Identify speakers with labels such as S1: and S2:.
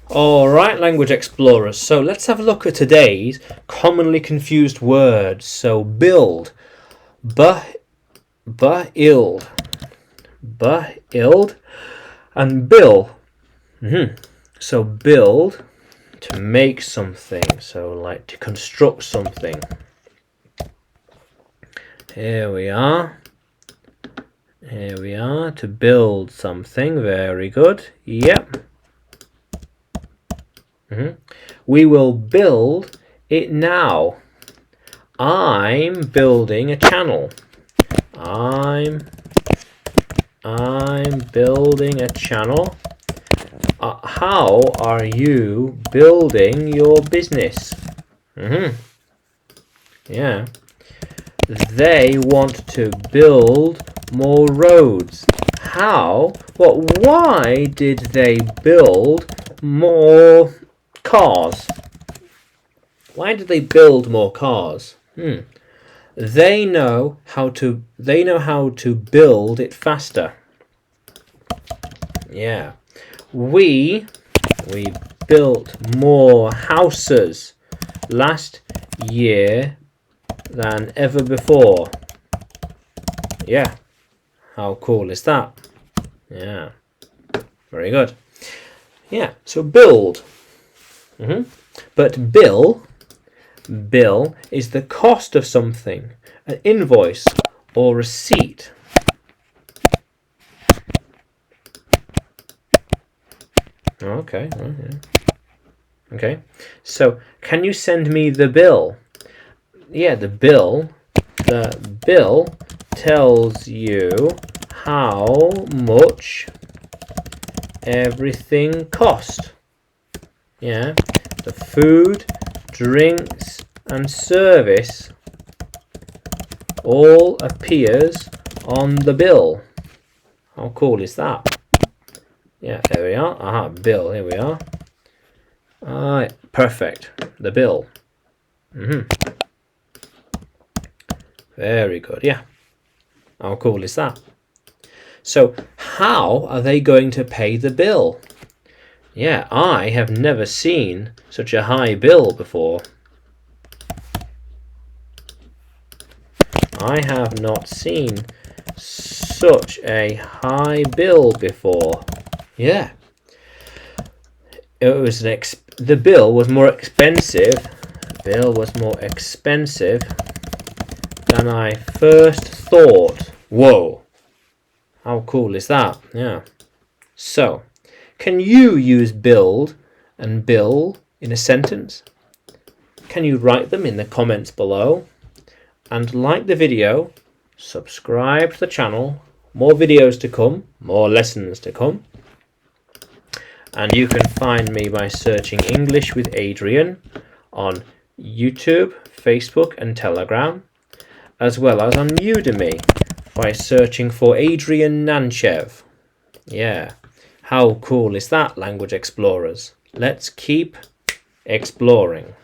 S1: Alright, language explorers. So let's have a look at today's commonly confused words. So build. Ild. Ild. And bill. So build, to make something. So like to construct something. Here we are. To build something. Very good. Yep. We will build it now. I'm building a channel. I'm building a channel. How are you building your business? Yeah. They want to build more roads. How? Why did they build more cars? Why did they build more cars? They know how to build it faster. Yeah. We built more houses last year than ever before. Yeah. How cool is that? Yeah. Very good. Yeah. So build. But bill is the cost of something, an invoice or receipt. Okay. Okay. So can you send me the bill? Yeah, the bill tells you how much everything cost. Yeah, the food, drinks and service all appears on the bill. How cool is that? Yeah, there we are. Bill, here we are. Alright, perfect. The bill. Very good, yeah. How cool is that? So, how are they going to pay the bill? Yeah, I have never seen such a high bill before. I have not seen such a high bill before. Yeah. It was the bill was more expensive. The bill was more expensive than I first thought. Whoa. How cool is that? Yeah. So, can you use build and bill in a sentence? Can you write them in the comments below? And like the video, subscribe to the channel. More videos to come, more lessons to come. And you can find me by searching English with Adrian on YouTube, Facebook and Telegram, as well as on Udemy by searching for Adrian Nanchev. Yeah. How cool is that, language explorers? Let's keep exploring.